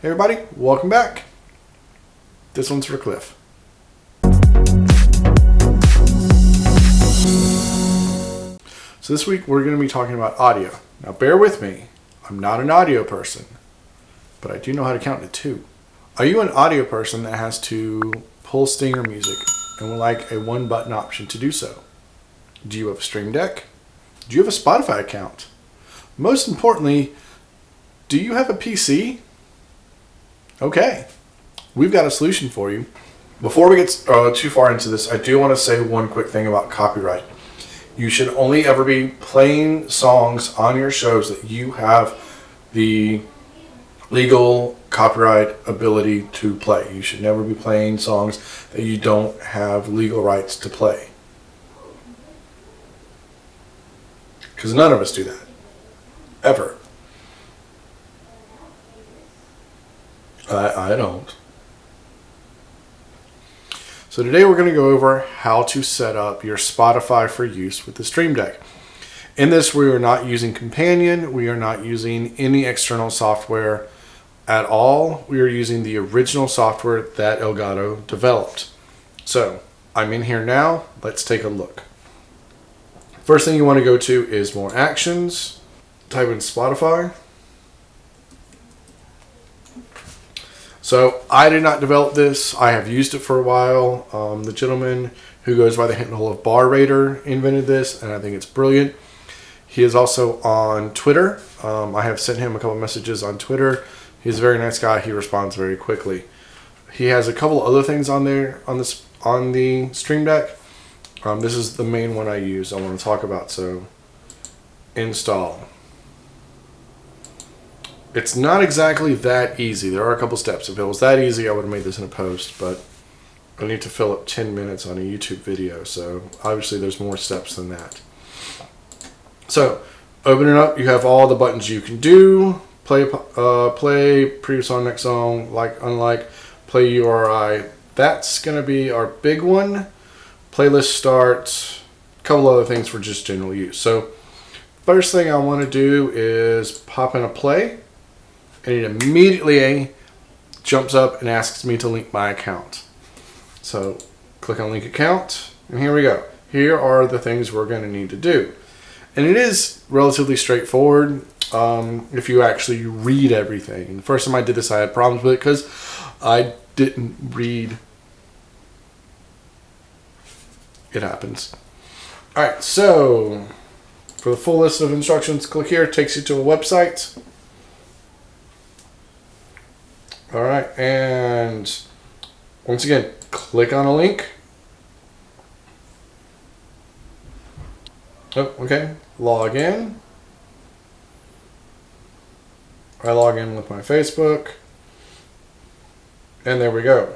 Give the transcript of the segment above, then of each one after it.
Hey everybody, welcome back. This one's for Cliff. So this week we're going to be talking about audio. Now bear with me, I'm not an audio person, but I do know how to count to 2. Are you an audio person that has to pull stinger music and would like a one button option to do so? Do you have a Streamdeck? Do you have a Spotify account? Most importantly, do you have a PC? Okay, we've got a solution for you. Before we get too far into this, I do want to say one quick thing about copyright. You should only ever be playing songs on your shows that you have the legal copyright ability to play. You should never be playing songs that you don't have legal rights to play. Because none of us do that. Ever. I don't. So today we're going to go over how to set up your Spotify for use with the Streamdeck. In this, we are not using Companion. We are not using any external software at all. We are using the original software that Elgato developed. So I'm in here now. Let's take a look. First thing you want to go to is More Actions. Type in Spotify. So I did not develop this. I have used it for a while. The gentleman who goes by the handle of Bar Raider invented this, and I think it's brilliant. He is also on Twitter. I have sent him a couple messages on Twitter. He's a very nice guy. He responds very quickly. He has a couple other things on there on the Streamdeck. This is the main one I use. I want to talk about. So install. It's not exactly that easy. There are a couple steps. If it was that easy, I would have made this in a post, but I need to fill up 10 minutes on a YouTube video, so obviously there's more steps than that. So, open it up. You have all the buttons you can do. Play, previous song, next song, like, unlike, play URI. That's going to be our big one. Playlist start, a couple other things for just general use. So, first thing I want to do is pop in a play. And it immediately jumps up and asks me to link my account. So click on link account, and here we go. Here are the things we're going to need to do. And it is relatively straightforward if you actually read everything. The first time I did this, I had problems with it because I didn't read. It happens. All right, so for the full list of instructions, click here. It takes you to a website. All right, and once again, click on a link. Oh, okay, log in. I log in with my Facebook, and there we go.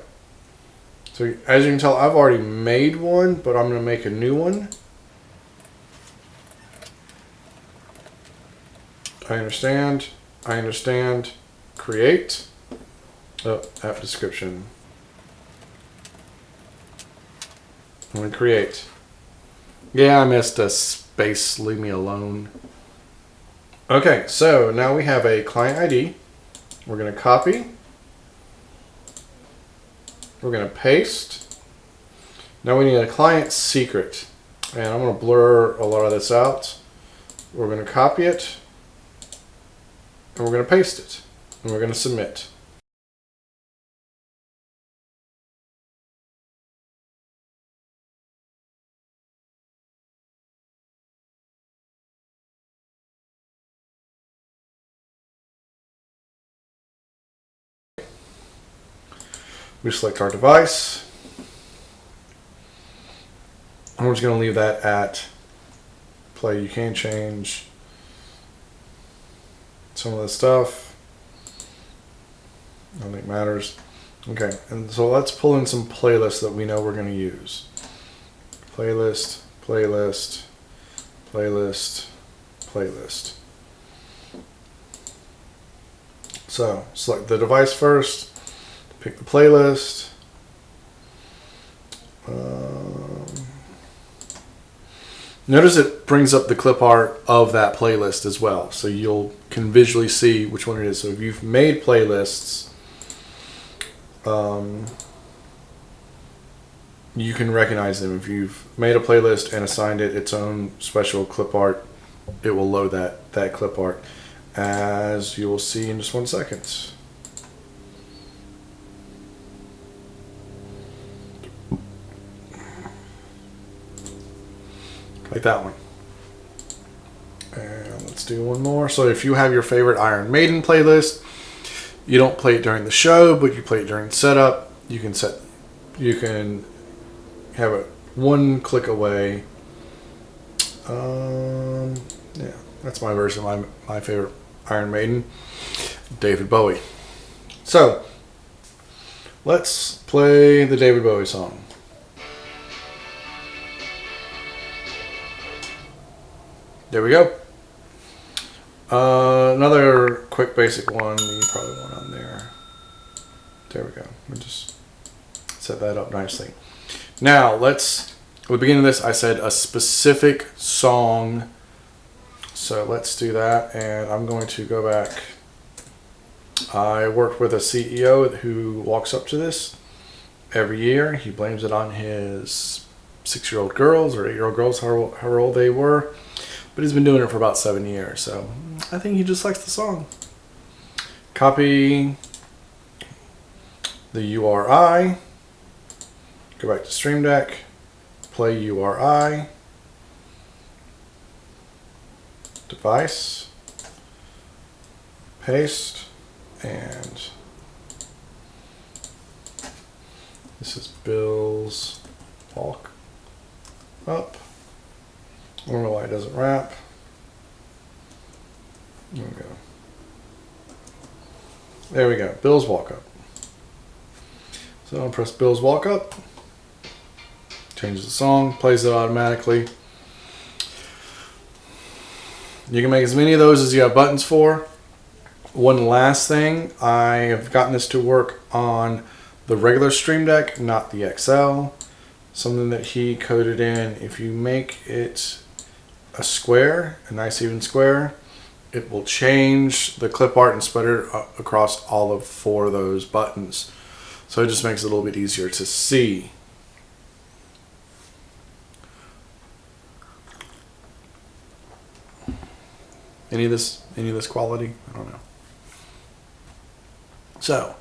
So as you can tell, I've already made one, but I'm gonna make a new one. I understand, create. Oh, app description. I'm going to create. Yeah, I missed a space. Leave me alone. Okay, so now we have a client ID. We're going to copy. We're going to paste. Now we need a client secret. And I'm going to blur a lot of this out. We're going to copy it. And we're going to paste it. And we're going to submit. We select our device. I'm just going to leave that at play. You can change some of the stuff. I don't think it matters. Okay, and so let's pull in some playlists that we know we're going to use. Playlist, playlist, playlist, playlist. So select the device first. Pick the playlist. Notice it brings up the clip art of that playlist as well, so you can visually see which one it is. So if you've made playlists, you can recognize them. If you've made a playlist and assigned it its own special clip art, it will load that clip art, as you will see in just 1 second. Like that one. And let's do one more. So if you have your favorite Iron Maiden playlist, you don't play it during the show, but you play it during setup, you can have it 1 click away. Yeah, that's my version of my favorite Iron Maiden, David Bowie. So let's play the David Bowie song. There we go. Another quick basic one. You probably want on there. There we go. We'll just set that up nicely. Now at the beginning of this, I said a specific song. So let's do that. And I'm going to go back. I worked with a CEO who walks up to this every year. He blames it on his 6-year-old girls or 8-year-old girls, however old they were. But he's been doing it for about 7 years, so I think he just likes the song. Copy the URI, go back to Streamdeck, play URI, device, paste, and this is Bill's Walk Up. I don't know why it doesn't wrap. There we go. There we go. Bill's Walk Up. So I'll press Bill's Walk Up. Changes the song. Plays it automatically. You can make as many of those as you have buttons for. One last thing. I have gotten this to work on the regular Stream Deck, not the XL. Something that he coded in. If you make it a square, a nice even square, it will change the clip art and spread it across all 4 of those buttons. So it just makes it a little bit easier to see. Any of this quality? I don't know. So